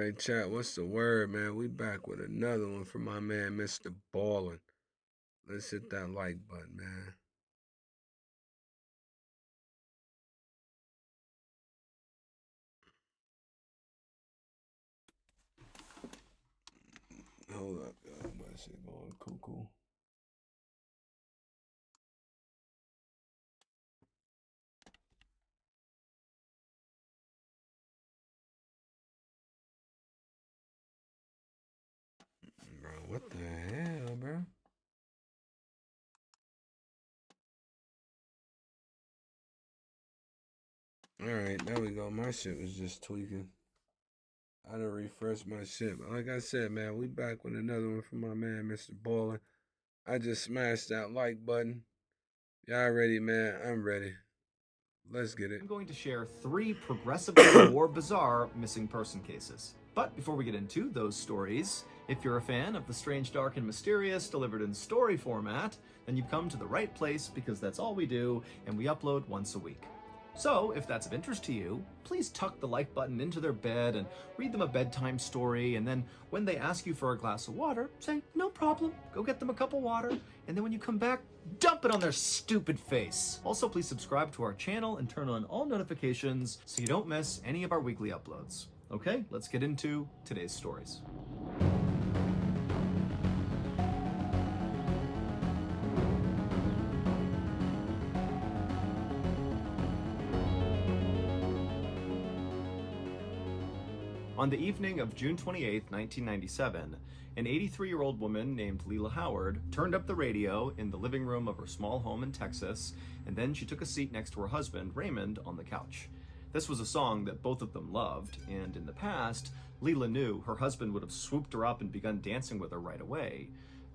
Hey, chat, what's the word, man? We back with another one from my man, Mr. Ballin. Let's hit that like button, man. Hold up, yo. What's it going? Cool. Bro, what the hell, bro? Alright, there we go. My shit was just tweaking. I done refreshed my shit. But like I said, man, we back with another one from my man, Mr. Ballin. I just smashed that like button. Y'all ready, man? I'm ready. Let's get it. I'm going to share 3 progressively more bizarre missing person cases. But before we get into those stories, if you're a fan of the strange, dark, and mysterious delivered in story format, then you've come to the right place because that's all we do, and we upload once a week. So, if that's of interest to you, please tuck the like button into their bed and read them a bedtime story, and then when they ask you for a glass of water, say, no problem, go get them a cup of water, and then when you come back, dump it on their stupid face. Also, please subscribe to our channel and turn on all notifications so you don't miss any of our weekly uploads. Okay, let's get into today's stories. On the evening of June 28, 1997, an 83-year-old woman named Leila Howard turned up the radio in the living room of her small home in Texas, and then she took a seat next to her husband, Raymond, on the couch. This was a song that both of them loved, and in the past, Leila knew her husband would have swooped her up and begun dancing with her right away.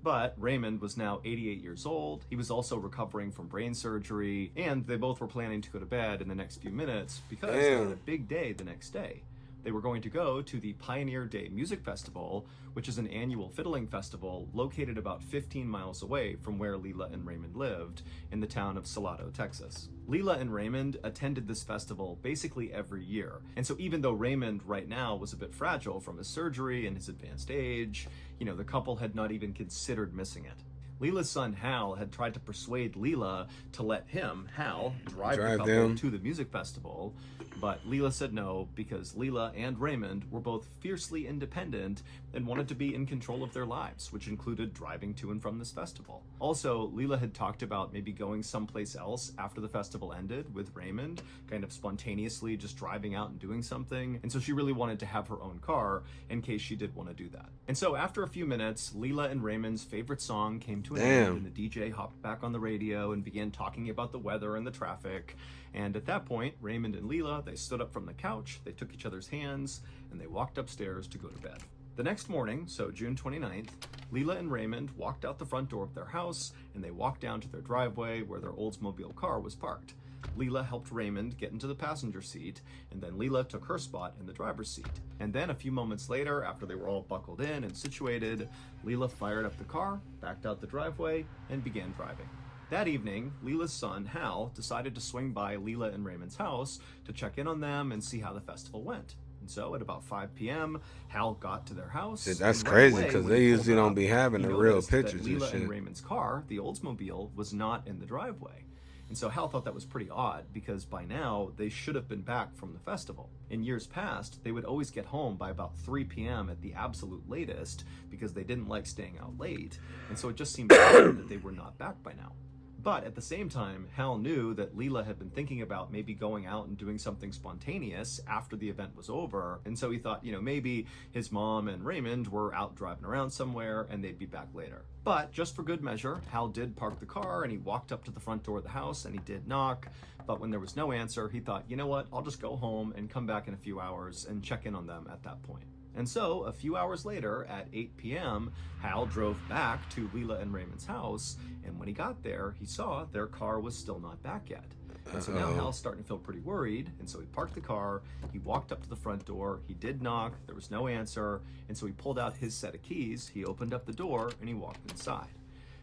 But Raymond was now 88 years old, he was also recovering from brain surgery, and they both were planning to go to bed in the next few minutes because they had a big day the next day. They were going to go to the Pioneer Day Music Festival, which is an annual fiddling festival located about 15 miles away from where Leila and Raymond lived, in the town of Salado, Texas. Leila and Raymond attended this festival basically every year, and so even though Raymond right now was a bit fragile from his surgery and his advanced age, the couple had not even considered missing it. Leila's son, Hal, had tried to persuade Leila to let him, Hal, drive the couple them to the music festival, but Leila said no because Leila and Raymond were both fiercely independent and wanted to be in control of their lives, which included driving to and from this festival. Also, Leila had talked about maybe going someplace else after the festival ended with Raymond, kind of spontaneously just driving out and doing something, and so she really wanted to have her own car in case she did want to do that. And so after a few minutes, Leila and Raymond's favorite song came to an end, and the DJ hopped back on the radio and began talking about the weather and the traffic. And at that point, Raymond and Leila, they stood up from the couch, they took each other's hands, and they walked upstairs to go to bed. The next morning, so June 29th, Leila and Raymond walked out the front door of their house, and they walked down to their driveway where their Oldsmobile car was parked. Leila helped Raymond get into the passenger seat, and then Leila took her spot in the driver's seat. And then a few moments later, after they were all buckled in and situated, Leila fired up the car, backed out the driveway, and began driving. That evening, Leila's son, Hal, decided to swing by Leila and Raymond's house to check in on them and see how the festival went. And so at about 5 p.m., Hal got to their house. That's crazy because they usually don't be having the real pictures Leila and shit. and Raymond's car, the Oldsmobile, was not in the driveway. And so Hal thought that was pretty odd because by now they should have been back from the festival. In years past, they would always get home by about 3 p.m. at the absolute latest because they didn't like staying out late. And so it just seemed odd that they were not back by now. But at the same time, Hal knew that Leila had been thinking about maybe going out and doing something spontaneous after the event was over. And so he thought, maybe his mom and Raymond were out driving around somewhere and they'd be back later. But just for good measure, Hal did park the car and he walked up to the front door of the house and he did knock. But when there was no answer, he thought, you know what, I'll just go home and come back in a few hours and check in on them at that point. And so, a few hours later, at 8 p.m., Hal drove back to Leila and Raymond's house, and when he got there, he saw their car was still not back yet. And so now Hal's starting to feel pretty worried, and so he parked the car, he walked up to the front door, he did knock, there was no answer, and so he pulled out his set of keys, he opened up the door, and he walked inside.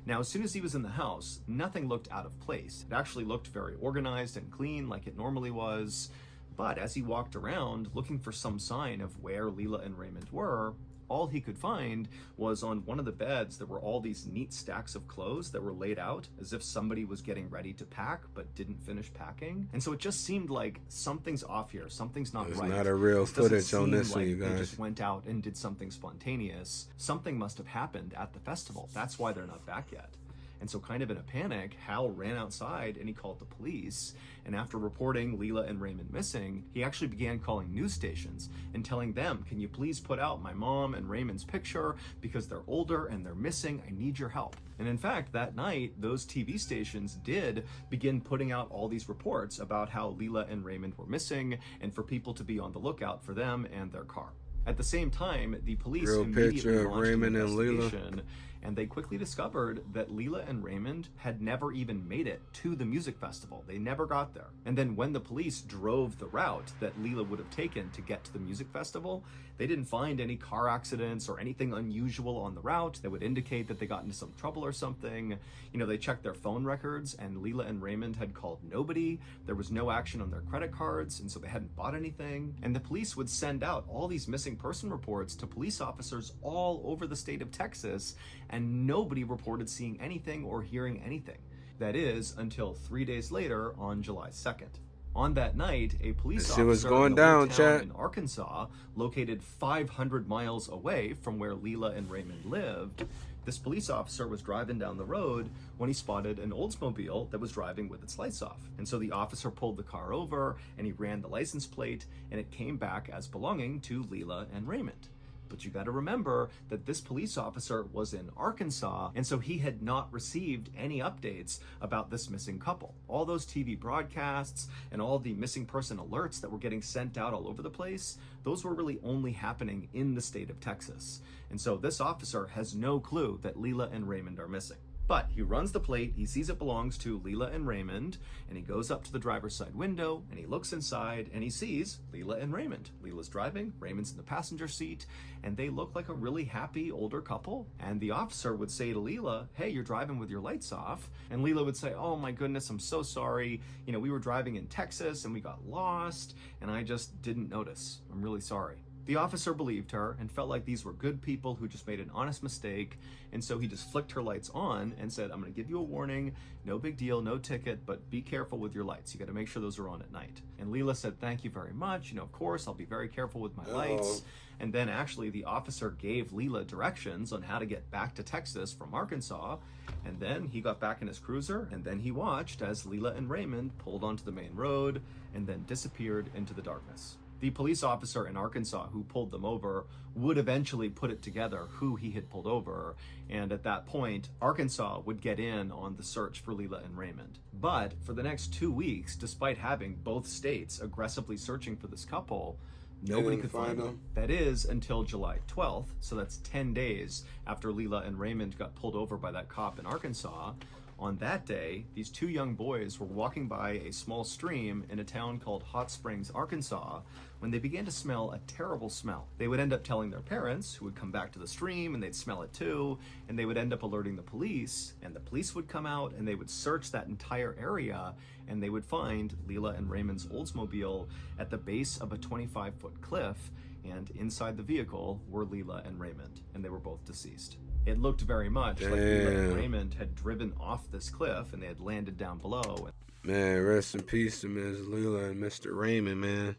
Now, as soon as he was in the house, nothing looked out of place. It actually looked very organized and clean like it normally was. But as he walked around looking for some sign of where Leela and Raymond were, all he could find was on one of the beds there were all these neat stacks of clothes that were laid out as if somebody was getting ready to pack but didn't finish packing. And so it just seemed like something's off here, something's not There's right. not a real This doesn't footage on seem this one, like you They guys. just went out and did something spontaneous. Something must have happened at the festival. That's why they're not back yet. And so kind of in a panic, Hal ran outside and he called the police. And after reporting Leela and Raymond missing, he actually began calling news stations and telling them, can you please put out my mom and Raymond's picture because they're older and they're missing, I need your help. And in fact, that night, those TV stations did begin putting out all these reports about how Leela and Raymond were missing and for people to be on the lookout for them and their car. At the same time, the police Real immediately picture of launched Raymond an and Leela. investigation, and they quickly discovered that Leela and Raymond had never even made it to the music festival. They never got there. And then when the police drove the route that Leela would have taken to get to the music festival, they didn't find any car accidents or anything unusual on the route that would indicate that they got into some trouble or something. You know, they checked their phone records and Leela and Raymond had called nobody. There was no action on their credit cards, and so they hadn't bought anything. And the police would send out all these missing person reports to police officers all over the state of Texas, and nobody reported seeing anything or hearing anything. That is, until 3 days later on July 2nd. On that night, a police That officer shit was going in a little down, town chat. in Arkansas, located 500 miles away from where Leela and Raymond lived, this police officer was driving down the road when he spotted an Oldsmobile that was driving with its lights off. And so the officer pulled the car over and he ran the license plate, and it came back as belonging to Leela and Raymond. But you got to remember that this police officer was in Arkansas, and so he had not received any updates about this missing couple. All those TV broadcasts and all the missing person alerts that were getting sent out all over the place, those were really only happening in the state of Texas. And so this officer has no clue that Leela and Raymond are missing. But he runs the plate, he sees it belongs to Leela and Raymond, and he goes up to the driver's side window, and he looks inside, and he sees Leela and Raymond. Leela's driving, Raymond's in the passenger seat, and they look like a really happy older couple. And the officer would say to Leela, hey, you're driving with your lights off. And Leela would say, oh my goodness, I'm so sorry. You know, we were driving in Texas, and we got lost, and I just didn't notice. I'm really sorry. The officer believed her and felt like these were good people who just made an honest mistake, and so he just flicked her lights on and said, I'm going to give you a warning, no big deal, no ticket, but be careful with your lights. You got to make sure those are on at night. And Leela said, thank you very much. You know, of course, I'll be very careful with my lights. And then actually the officer gave Leela directions on how to get back to Texas from Arkansas. And then he got back in his cruiser, and then he watched as Leela and Raymond pulled onto the main road and then disappeared into the darkness. The police officer in Arkansas who pulled them over would eventually put it together who he had pulled over, and at that point, Arkansas would get in on the search for Leela and Raymond. But for the next 2 weeks, despite having both states aggressively searching for this couple, nobody could find them. That is until July 12th, so that's 10 days after Leela and Raymond got pulled over by that cop in Arkansas. On that day, these two young boys were walking by a small stream in a town called Hot Springs, Arkansas, when they began to smell a terrible smell. They would end up telling their parents, who would come back to the stream and they'd smell it too, and they would end up alerting the police, and the police would come out and they would search that entire area, and they would find Leela and Raymond's Oldsmobile at the base of a 25-foot cliff, and inside the vehicle were Leela and Raymond, and they were both deceased. It looked very much like Leela and Raymond had driven off this cliff and they had landed down below. Man, rest in peace to Ms. Leela and Mr. Raymond, man.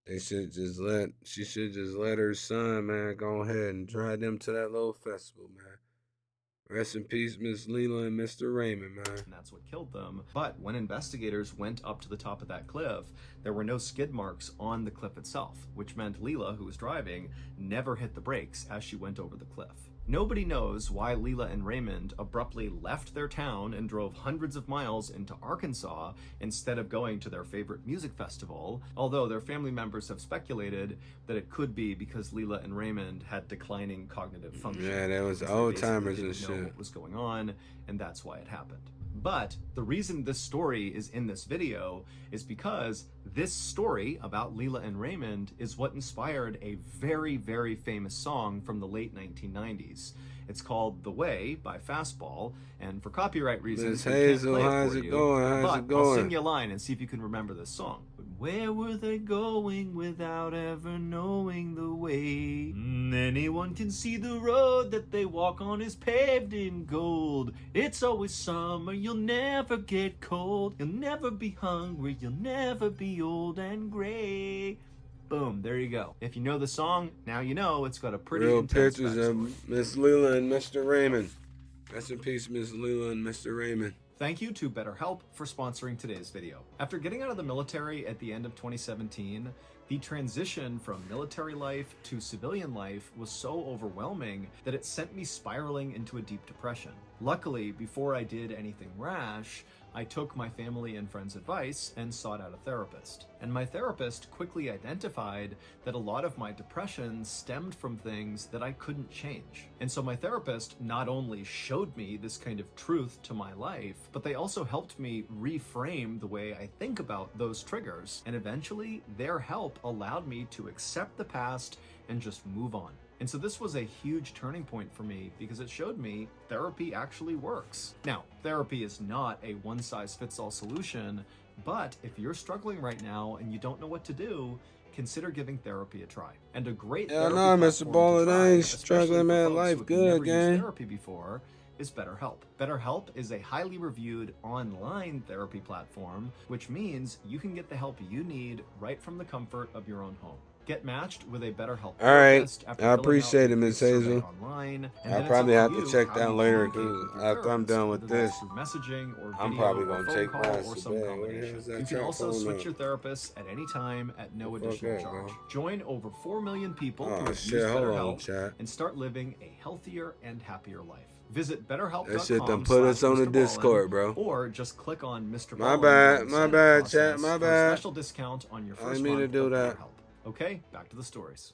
She should just let her son, man, go ahead and drive them to that little festival, man. Rest in peace, Miss Leela and Mr. Raymond, man. And that's what killed them. But when investigators went up to the top of that cliff, there were no skid marks on the cliff itself, which meant Leela, who was driving, never hit the brakes as she went over the cliff. Nobody knows why Leela and Raymond abruptly left their town and drove hundreds of miles into Arkansas instead of going to their favorite music festival, although their family members have speculated that it could be because Leela and Raymond had declining cognitive function. Yeah, that was They old basically timers didn't and know shit. what was going on, and that's why it happened. But the reason this story is in this video is because this story about Leela and Raymond is what inspired a very, very famous song from the late 1990s. It's called The Way by Fastball, and for copyright reasons, Miss we can't Hazel, play it how's for it you, going? How's but it going? I'll sing you a line and see if you can remember this song. Where were they going without ever knowing the way? Anyone can see the road that they walk on is paved in gold. It's always summer, you'll never get cold. You'll never be hungry, you'll never be old and gray. Boom, there you go. If you know the song, now you know it's got a pretty Real intense pictures backstory. of Miss Leela and Mr. Raymond. Rest in peace, Miss Leela and Mr. Raymond. Thank you to BetterHelp for sponsoring today's video. After getting out of the military at the end of 2017, the transition from military life to civilian life was so overwhelming that it sent me spiraling into a deep depression. Luckily, before I did anything rash, I took my family and friends' advice and sought out a therapist. And my therapist quickly identified that a lot of my depression stemmed from things that I couldn't change. And so my therapist not only showed me this kind of truth to my life, but they also helped me reframe the way I think about those triggers. And eventually, their help allowed me to accept the past and just move on. And so this was a huge turning point for me because it showed me therapy actually works. Now, therapy is not a one-size-fits-all solution, but if you're struggling right now and you don't know what to do, consider giving therapy a try. And a great Yeah, therapy no, Mr. platform Baller, to I try, ain't especially struggling, for man. folks Life who have good, never gang. used therapy before, is BetterHelp. BetterHelp is a highly reviewed online therapy platform, which means you can get the help you need right from the comfort of your own home. Get matched with a BetterHelp All right. therapist after I filling out appreciate a it, brief Miss survey Hazel. online, and I'll then it's probably up have to you check how that you later, communicate 'cause with your after I'm therapist, done with whether that's this, through messaging or I'm video probably or gonna phone take call mine or to some bed. Where the combination. hell is that You can chat also phone switch at? your therapist at any time at no additional Okay, charge. bro. Join over 4 million people who Oh have shit, used hold on, BetterHelp chat. and start living a healthier and happier life. Visit BetterHelp.com That shit done put us on the Discord, bro. or just click on Mr. My Ballin bad, during the my sign-up bad, chat, process my for a bad. special discount on your I didn't first mean to month do of that. BetterHelp. Okay, back to the stories.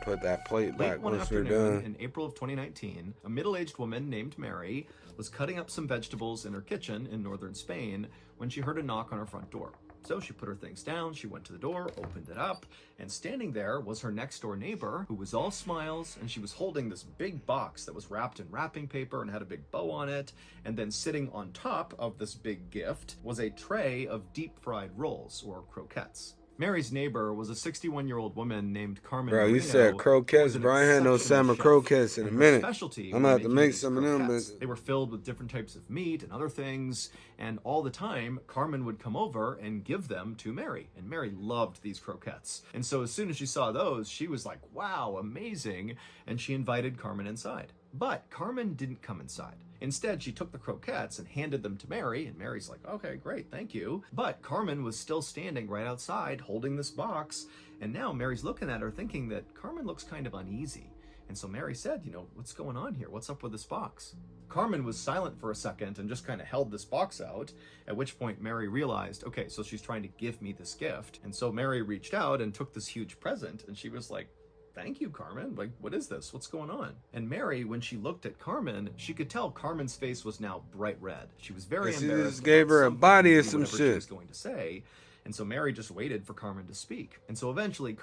Put that plate Late back one once we're afternoon done. in April of 2019, a middle-aged woman named Mary was cutting up some vegetables in her kitchen in northern Spain when she heard a knock on her front door. So she put her things down, she went to the door, opened it up, and standing there was her next door neighbor, who was all smiles, and she was holding this big box that was wrapped in wrapping paper and had a big bow on it, and then sitting on top of this big gift was a tray of deep-fried rolls, or croquettes. Mary's neighbor was a 61-year-old woman named Carmen Bro, you Marino, said who croquettes, was an bro. I ain't had no exceptional salmon chef, croquettes in a and her minute. specialty I'm gonna was have to making make these some of them, croquettes. but They were filled with different types of meat and other things, and all the time, Carmen would come over and give them to Mary, and Mary loved these croquettes. And so as soon as she saw those, she was like, wow, amazing, and she invited Carmen inside. But Carmen didn't come inside. Instead, she took the croquettes and handed them to Mary, and Mary's like, okay, great, thank you. But Carmen was still standing right outside holding this box, and now Mary's looking at her thinking that Carmen looks kind of uneasy. And so Mary said, what's going on here? What's up with this box? Carmen was silent for a second and just kind of held this box out, at which point Mary realized, okay, so she's trying to give me this gift. And so Mary reached out and took this huge present, and she was like, thank you, Carmen. Like, what is this? What's going on? And Mary, when she looked at Carmen, she could tell Carmen's face was now bright red. She was very she embarrassed. just gave about her a something, body or knew some whatever shit. she was going to say. And so Mary just waited for Carmen to speak. And so eventually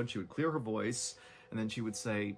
she would clear her voice, and then she would say,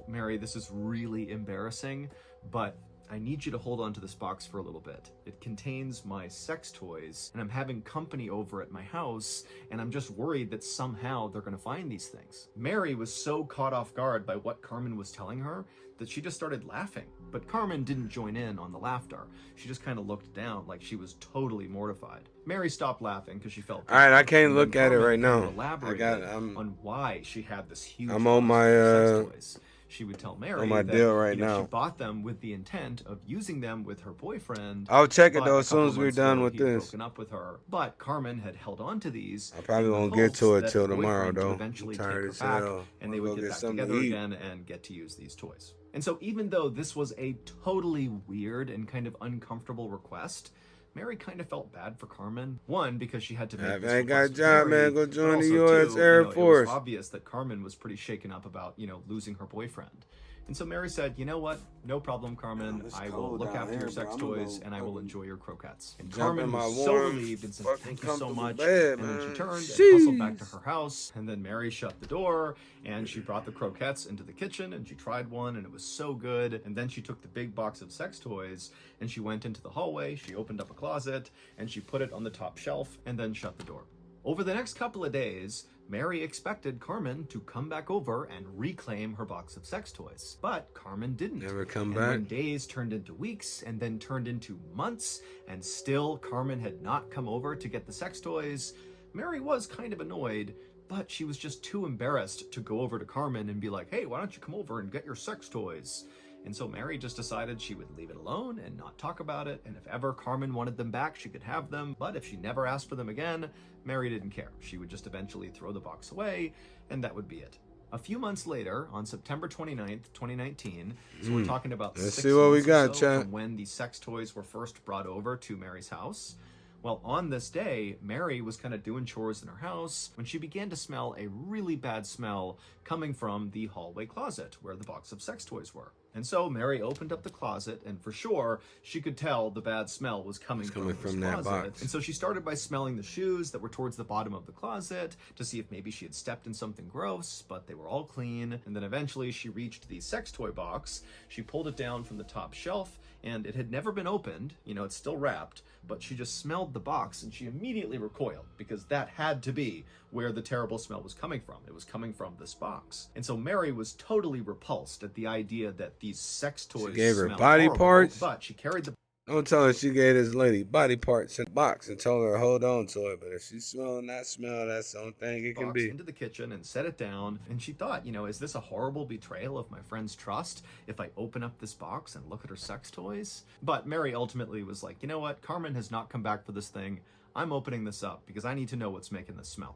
Mary, this is really embarrassing, but I need you to hold on to this box for a little bit. It contains my sex toys, and I'm having company over at my house, and I'm just worried that somehow they're gonna find these things. Mary was so caught off guard by what Carmen was telling her that she just started laughing. But Carmen didn't join in on the laughter. She just kind of looked down like she was totally mortified. Mary stopped laughing because she felt all right, I guilty, can't and look then at it Carmen right kind of now. elaborated I'm on why she had this huge I'm on box my, of sex toys. She would tell Mary on my that, deal right she now. bought them with the intent of using them with her boyfriend. I'll check it but though a as soon couple as we're months done ago, with he had this. broken up with her, but Carmen had held on to these. I probably in the won't get hopes to it that till her tomorrow boyfriend would though. eventually I'm take tired her as back, hell. and they I'll would go get get back something to together eat. again and get to use these toys. And so even though this was a totally weird and kind of uncomfortable request, Mary kind of felt bad for Carmen. One, because she had to make If this I ain't got a request to job, Mary, man, go but join the also, U.S. too, Air it was Force. obvious that Carmen was pretty shaken up about, losing her boyfriend. And so Mary said, you know what? No problem, Carmen. It's I will cold look down after here, your bro. sex I'm gonna toys go and I will fucking enjoy your croquettes. And jump Carmen in my was so warm, relieved and said, fucking thank you so comfortable much. bed, And then she man. turned and hustled back to Jeez. her house. And then Mary shut the door and she brought the croquettes into the kitchen and she tried one and it was so good. And then she took the big box of sex toys and she went into the hallway. She opened up a closet and she put it on the top shelf and then shut the door. Over the next couple of days, Mary expected Carmen to come back over and reclaim her box of sex toys. But Carmen didn't. Never come And back. when days turned into weeks and then turned into months, and still Carmen had not come over to get the sex toys, Mary was kind of annoyed, but she was just too embarrassed to go over to Carmen and be like, hey, why don't you come over and get your sex toys? And so Mary just decided she would leave it alone and not talk about it, and if ever Carmen wanted them back, she could have them, but if she never asked for them again, Mary didn't care. She would just eventually throw the box away, and that would be it. A few months later, on September 29th, 2019, so we're talking about Let's 6 see what we months or got, so chat. from when the sex toys were first brought over to Mary's house. Well, on this day, Mary was kind of doing chores in her house when she began to smell a really bad smell coming from the hallway closet where the box of sex toys were. And so Mary opened up the closet, and for sure, she could tell the bad smell was coming from this that closet. box. And so she started by smelling the shoes that were towards the bottom of the closet to see if maybe she had stepped in something gross, but they were all clean. And then eventually she reached the sex toy box. She pulled it down from the top shelf, and it had never been opened. You know, it's still wrapped, but she just smelled the box and she immediately recoiled because that had to be where the terrible smell was coming from. It was coming from this box. And so Mary was totally repulsed at the idea that these sex toys gave her smelled body horrible, parts? but she carried the Don't tell her she gave this lady body parts in the box and told her to hold on to it. But if she's smelling that smell, that's the only thing it can box be. into the kitchen and set it down, and she thought, you know, is this a horrible betrayal of my friend's trust if I open up this box and look at her sex toys? But Mary ultimately was like, you know what, Carmen has not come back for this thing. I'm opening this up because I need to know what's making this smell.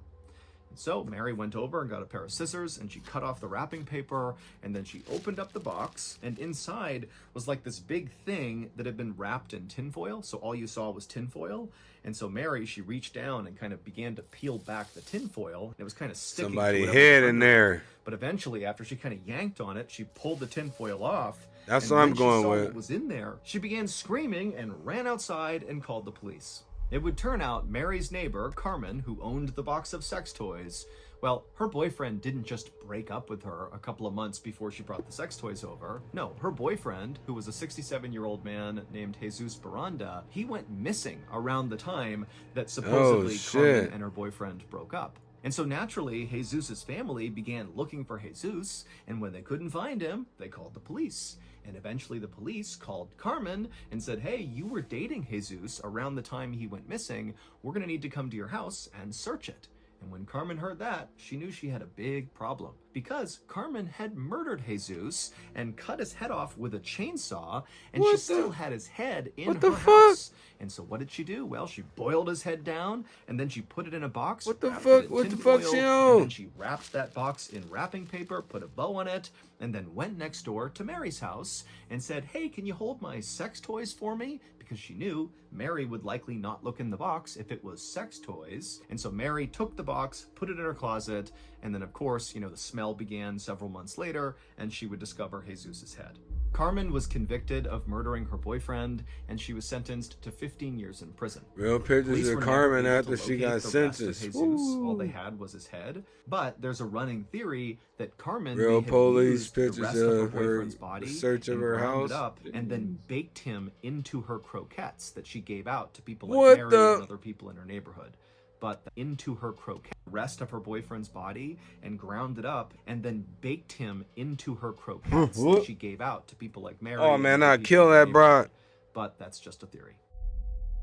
And so Mary went over and got a pair of scissors and she cut off the wrapping paper, and then she opened up the box, and inside was like this big thing that had been wrapped in tinfoil. So all you saw was tinfoil. And so Mary, she reached down and kind of began to peel back the tinfoil. And it was kind of sticking to Somebody whatever hid was in under it. there. But eventually, after she kind of yanked on it, she pulled the tinfoil off. That's and what I'm when she going saw with. what was in there, she began screaming and ran outside and called the police. It would turn out Mary's neighbor, Carmen, who owned the box of sex toys, well, her boyfriend didn't just break up with her a couple of months before she brought the sex toys over. No, her boyfriend, who was a 67-year-old man named Jesus Baranda, he went missing around the time that supposedly Carmen shit. and her boyfriend broke up. And so naturally, Jesus' family began looking for Jesus, and when they couldn't find him, they called the police. And eventually the police called Carmen and said, hey, you were dating Jesus around the time he went missing. We're gonna need to come to your house and search it. And when Carmen heard that, she knew she had a big problem, because Carmen had murdered Jesus and cut his head off with a chainsaw, and she still had his head in her house. And so what did she do? Well, she boiled his head down, and then she put it in a box. What the wrapped fuck? it in What the tinfoil, fuck she and on? then she wrapped that box in wrapping paper, put a bow on it, and then went next door to Mary's house and said, hey, can you hold my sex toys for me? Because she knew Mary would likely not look in the box if it was sex toys. And so Mary took the box, put it in her closet, and then of course, you know, the smell began several months later, and she would discover Jesus' head. Carmen was convicted of murdering her boyfriend, and she was sentenced to 15 years in prison. Real pictures Police of were Carmen never able to after she locate got the rest of sentenced. Jesus. Woo. All they had was his head. But there's a running theory that Carmen Real may have police used the pictures rest of her of her boyfriend's body search of and her ground house. it up and then baked him into her croquettes that she gave out to people like What Mary the- and other people in her neighborhood. But into her croquette, rest of her boyfriend's body, and ground it up, and then baked him into her croquettes that she gave out to people like Mary. Oh, and man, other I'd people kill in her that broad. neighborhood. But that's just a theory.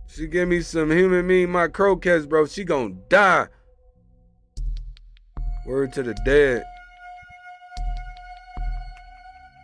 She give me some human meat in my croquettes, bro. She gonna die. Word to the dead.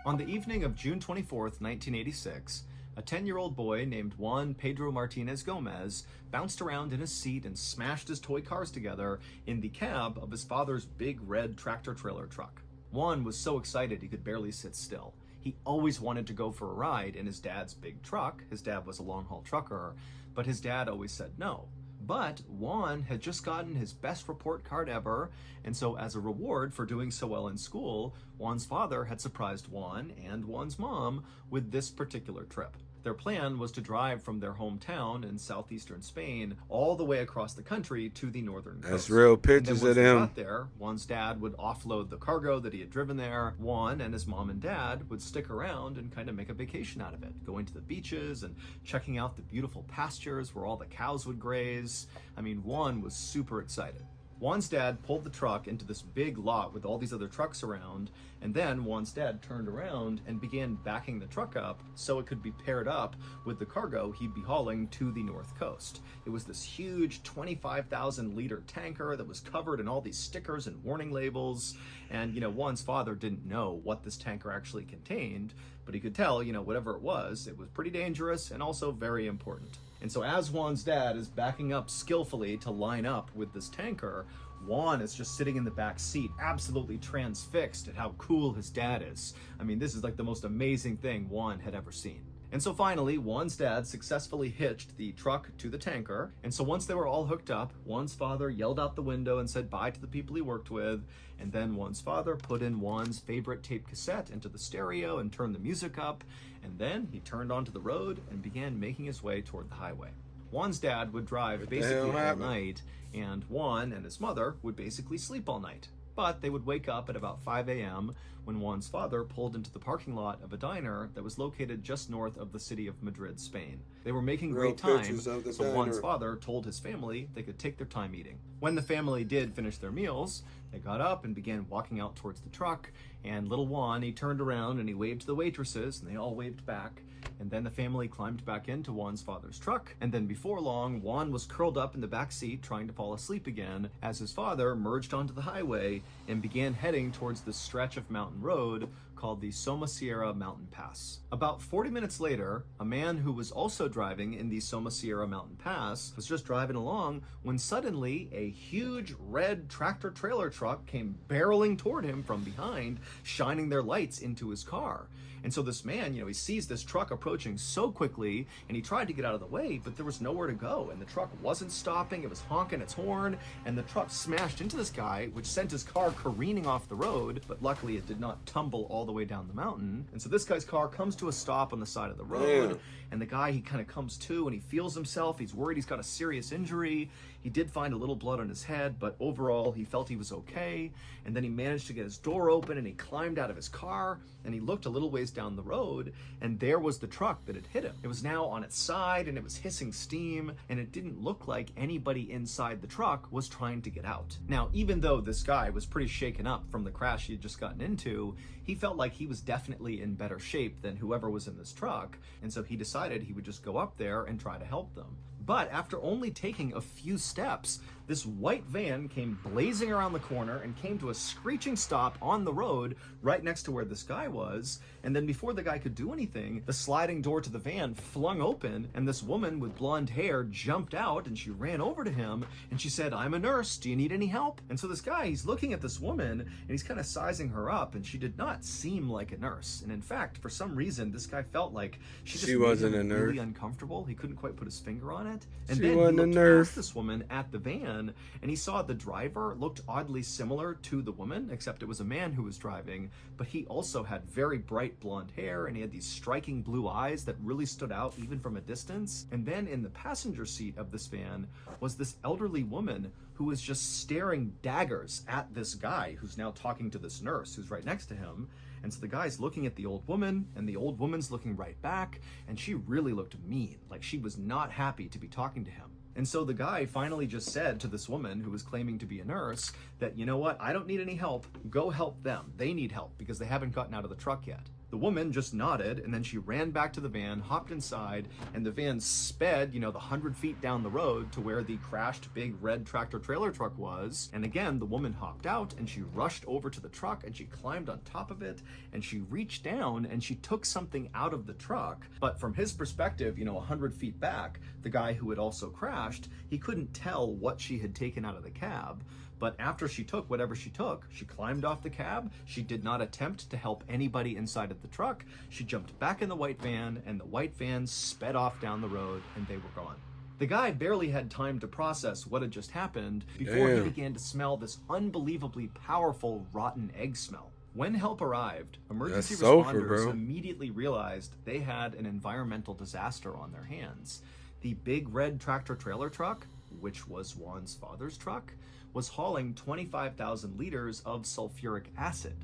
On the evening of June 24th, 1986, a 10-year-old boy named Juan Pedro Martinez Gomez bounced around in his seat and smashed his toy cars together in the cab of his father's big red tractor-trailer truck. Juan was so excited he could barely sit still. He always wanted to go for a ride in his dad's big truck. His dad was a long-haul trucker, but his dad always said no. But Juan had just gotten his best report card ever, and so as a reward for doing so well in school, Juan's father had surprised Juan and Juan's mom with this particular trip. Their plan was to drive from their hometown in southeastern Spain all the way across the country to the northern coast. That's real pictures of and then once they them. got there, Juan's dad would offload the cargo that he had driven there. Juan and his mom and dad would stick around and kind of make a vacation out of it, going to the beaches and checking out the beautiful pastures where all the cows would graze. I mean, Juan was super excited. Juan's dad pulled the truck into this big lot with all these other trucks around, and then Juan's dad turned around and began backing the truck up so it could be paired up with the cargo he'd be hauling to the north coast. It was this huge 25,000 liter tanker that was covered in all these stickers and warning labels, and Juan's father didn't know what this tanker actually contained, but he could tell, whatever it was pretty dangerous and also very important. And so as Juan's dad is backing up skillfully to line up with this tanker, Juan is just sitting in the back seat, absolutely transfixed at how cool his dad is. I mean, this is like the most amazing thing Juan had ever seen. And so finally, Juan's dad successfully hitched the truck to the tanker. And so once they were all hooked up, Juan's father yelled out the window and said bye to the people he worked with. And then Juan's father put in Juan's favorite tape cassette into the stereo and turned the music up. And then he turned onto the road and began making his way toward the highway. Juan's dad would drive basically all night, and Juan and his mother would basically sleep all night. But they would wake up at about 5 a.m. when Juan's father pulled into the parking lot of a diner that was located just north of the city of Madrid, Spain. They were making great time, so Juan's father told his family they could take their time eating. When the family did finish their meals, they got up and began walking out towards the truck, and little Juan, he turned around and he waved to the waitresses, and they all waved back. And then the family climbed back into Juan's father's truck, and then before long, Juan was curled up in the back seat trying to fall asleep again as his father merged onto the highway and began heading towards the stretch of mountain road called the Somosierra Mountain Pass. About 40 minutes later, a man who was also driving in the Somosierra Mountain Pass was just driving along when suddenly a huge red tractor-trailer truck came barreling toward him from behind, shining their lights into his car. And so this man, he sees this truck approaching so quickly, and he tried to get out of the way, but there was nowhere to go, and the truck wasn't stopping. It was honking its horn, and the truck smashed into this guy, which sent his car careening off the road, but luckily it did not tumble all the way down the mountain. And so this guy's car comes to a stop on the side of the road, and the guy, he kind of comes to, and he feels himself. He's worried he's got a serious injury. He did find a little blood on his head, but overall he felt he was okay. And then he managed to get his door open, and he climbed out of his car, and he looked a little ways down the road, and there was the truck that had hit him. It was now on its side, and it was hissing steam, and it didn't look like anybody inside the truck was trying to get out. Now, even though this guy was pretty shaken up from the crash he had just gotten into, he felt like he was definitely in better shape than whoever was in this truck, and so he decided he would just go up there and try to help them. But after only taking a few steps, this white van came blazing around the corner and came to a screeching stop on the road right next to where this guy was. And then before the guy could do anything, the sliding door to the van flung open, and this woman with blonde hair jumped out, and she ran over to him and she said, "I'm a nurse. Do you need any help?" And so this guy, he's looking at this woman and he's kind of sizing her up, and she did not seem like a nurse. And in fact, for some reason, this guy felt like she wasn't made him a nurse. really uncomfortable. He couldn't quite put his finger on it. And She then wasn't he a looked nurse. past this woman at the van, and he saw the driver looked oddly similar to the woman, except it was a man who was driving, but he also had very bright blonde hair, and he had these striking blue eyes that really stood out even from a distance. And then in the passenger seat of this van was this elderly woman who was just staring daggers at this guy who's now talking to this nurse who's right next to him. And so the guy's looking at the old woman, and the old woman's looking right back, and she really looked mean, like she was not happy to be talking to him. And so the guy finally just said to this woman who was claiming to be a nurse that, "You know what, I don't need any help. Go help them. They need help because they haven't gotten out of the truck yet." The woman just nodded, and then she ran back to the van, hopped inside, and the van sped, the 100 feet down the road to where the crashed big red tractor-trailer truck was. And again, the woman hopped out, and she rushed over to the truck, and she climbed on top of it, and she reached down, and she took something out of the truck. But from his perspective, 100 feet back, the guy who had also crashed, he couldn't tell what she had taken out of the cab. But after she took whatever she took, she climbed off the cab. She did not attempt to help anybody inside of the truck. She jumped back in the white van, and the white van sped off down the road, and they were gone. The guy barely had time to process what had just happened before he Damn. began to smell this unbelievably powerful rotten egg smell. When help arrived, emergency That's sulfur, responders bro. immediately realized they had an environmental disaster on their hands. The big red tractor-trailer truck, which was Juan's father's truck, was hauling 25,000 liters of sulfuric acid.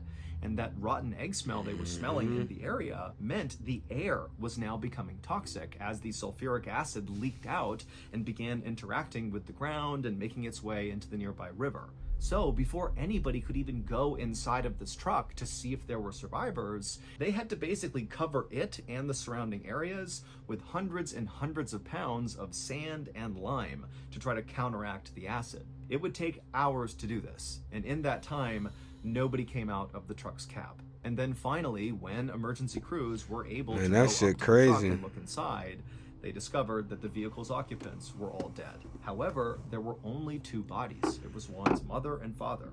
And that rotten egg smell they were smelling in the area meant the air was now becoming toxic as the sulfuric acid leaked out and began interacting with the ground and making its way into the nearby river. So before anybody could even go inside of this truck to see if there were survivors, they had to basically cover it and the surrounding areas with hundreds and hundreds of pounds of sand and lime to try to counteract the acid. It would take hours to do this, and in that time, nobody came out of the truck's cab. And then finally, when emergency crews were able to go up to the truck and look inside, they discovered that the vehicle's occupants were all dead. However, there were only 2 bodies. It was Juan's mother and father.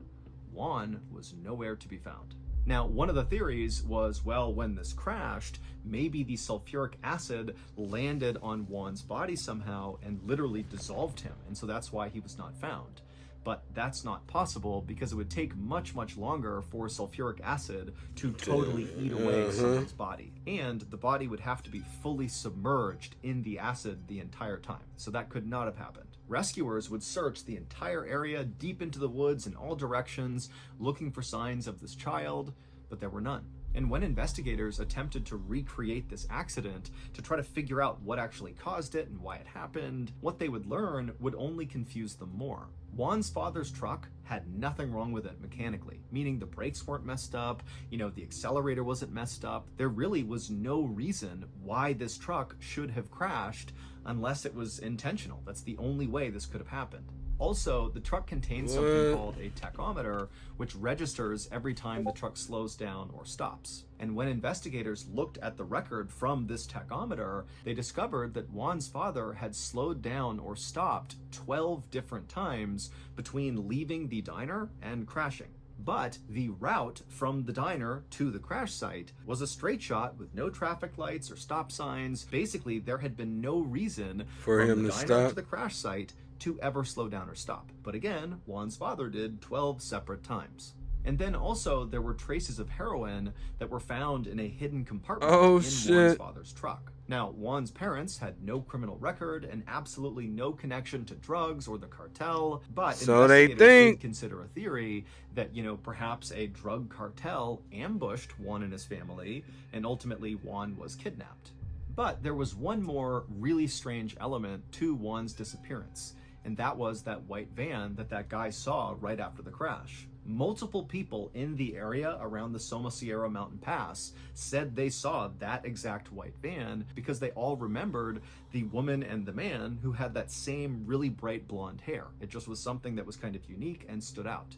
Juan was nowhere to be found. Now, one of the theories was, well, when this crashed, maybe the sulfuric acid landed on Juan's body somehow and literally dissolved him, and so that's why he was not found. But that's not possible because it would take much, much longer for sulfuric acid to totally eat away someone's body. And the body would have to be fully submerged in the acid the entire time. So that could not have happened. Rescuers would search the entire area deep into the woods in all directions, looking for signs of this child, but there were none. And when investigators attempted to recreate this accident to try to figure out what actually caused it and why it happened, what they would learn would only confuse them more. Juan's father's truck had nothing wrong with it mechanically, meaning the brakes weren't messed up, the accelerator wasn't messed up. There really was no reason why this truck should have crashed unless it was intentional. That's the only way this could have happened. Also, the truck contains something called a tachometer, which registers every time the truck slows down or stops. And when investigators looked at the record from this tachometer, they discovered that Juan's father had slowed down or stopped 12 different times between leaving the diner and crashing. But the route from the diner to the crash site was a straight shot with no traffic lights or stop signs. Basically, there had been no reason for him from the to diner stop to the crash site to ever slow down or stop. But again, Juan's father did 12 separate times. And then also there were traces of heroin that were found in a hidden compartment in Juan's father's truck. Now, Juan's parents had no criminal record and absolutely no connection to drugs or the cartel, but so they did consider a theory that, perhaps a drug cartel ambushed Juan and his family, and ultimately Juan was kidnapped. But there was one more really strange element to Juan's disappearance, and that was that white van that guy saw right after the crash. Multiple people in the area around the Somosierra Mountain Pass said they saw that exact white van because they all remembered the woman and the man who had that same really bright blonde hair. It just was something that was kind of unique and stood out.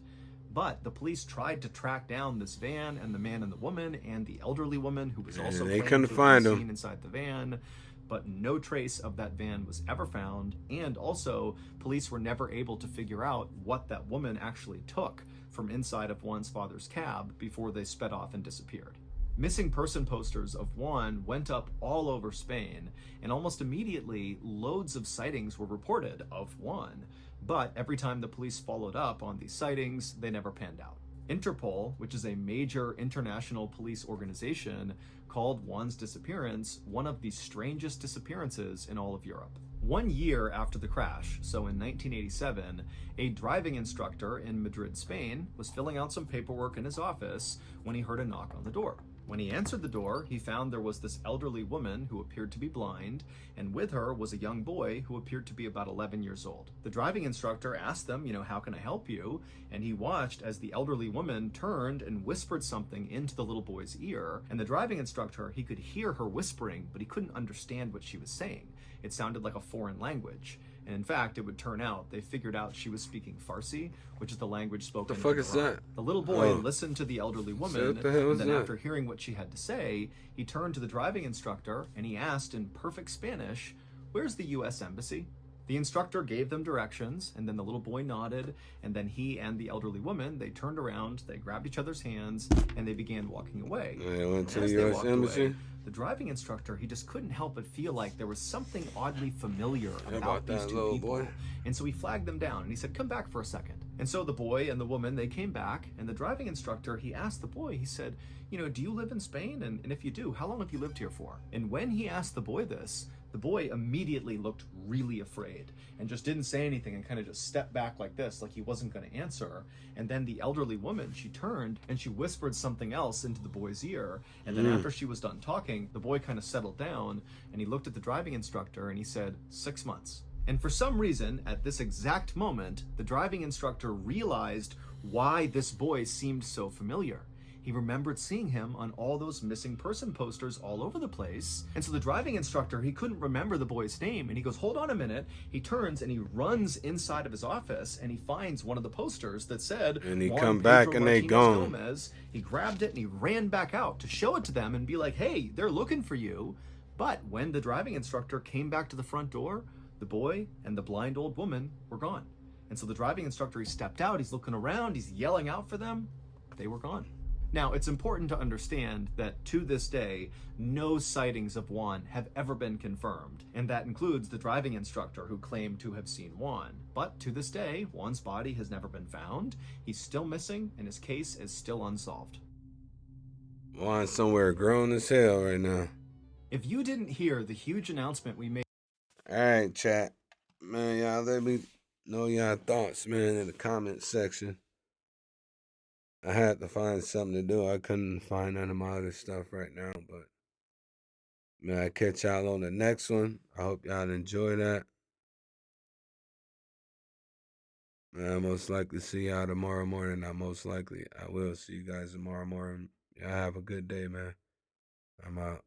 But the police tried to track down this van and the man and the woman and the elderly woman who was also they couldn't find him inside the van. But no trace of that van was ever found, and also police were never able to figure out what that woman actually took from inside of Juan's father's cab before they sped off and disappeared. Missing person posters of Juan went up all over Spain, and almost immediately loads of sightings were reported of Juan, but every time the police followed up on these sightings, they never panned out. Interpol, which is a major international police organization, called Juan's disappearance one of the strangest disappearances in all of Europe. 1 year after the crash, so in 1987, a driving instructor in Madrid, Spain, was filling out some paperwork in his office when he heard a knock on the door. When he answered the door, he found there was this elderly woman who appeared to be blind, and with her was a young boy who appeared to be about 11 years old. The driving instructor asked them, how can I help you? And he watched as the elderly woman turned and whispered something into the little boy's ear, and the driving instructor, he could hear her whispering, but he couldn't understand what she was saying. It sounded like a foreign language. And in fact, it would turn out they figured out she was speaking Farsi, which is the language spoken in Iran. The fuck is that? The little boy listened to the elderly woman, what the hell and then that? after hearing what she had to say, he turned to the driving instructor and he asked in perfect Spanish, "Where's the U.S. Embassy?" The instructor gave them directions, and then the little boy nodded, and then he and the elderly woman, they turned around, they grabbed each other's hands, and they began walking away. They went to As the they U.S. walked Embassy. away, the driving instructor, he just couldn't help but feel like there was something oddly familiar How about about these that two little people. boy? And so he flagged them down, and he said, "Come back for a second." And so the boy and the woman, they came back, and the driving instructor, he asked the boy, he said, "Do you live in Spain? And if you do, how long have you lived here for?" And when he asked the boy this, the boy immediately looked really afraid and just didn't say anything and kind of just stepped back like this, like he wasn't going to answer. And then the elderly woman, she turned and she whispered something else into the boy's ear. And then after she was done talking, the boy kind of settled down and he looked at the driving instructor and he said, 6 months. And for some reason, at this exact moment, the driving instructor realized why this boy seemed so familiar. He remembered seeing him on all those missing person posters all over the place. And so the driving instructor, he couldn't remember the boy's name. And he goes, "Hold on a minute." He turns and he runs inside of his office and he finds one of the posters that said, And he Juan come back Pedro and they Martinez gone. Gomez. He grabbed it and he ran back out to show it to them and be like, "Hey, they're looking for you." But when the driving instructor came back to the front door, the boy and the blind old woman were gone. And so the driving instructor, he stepped out, he's looking around, he's yelling out for them. They were gone. Now, it's important to understand that to this day, no sightings of Juan have ever been confirmed, and that includes the driving instructor who claimed to have seen Juan. But to this day, Juan's body has never been found, he's still missing, and his case is still unsolved. Juan's somewhere grown as hell right now. If you didn't hear the huge announcement we made, Alright, chat. Man, y'all let me know y'all thoughts, man, in the comment section. I had to find something to do. I couldn't find none of my other stuff right now, but man, I catch y'all on the next one. I hope y'all enjoy that. Man, I most likely see y'all tomorrow morning. I will see you guys tomorrow morning. Y'all have a good day, man. I'm out.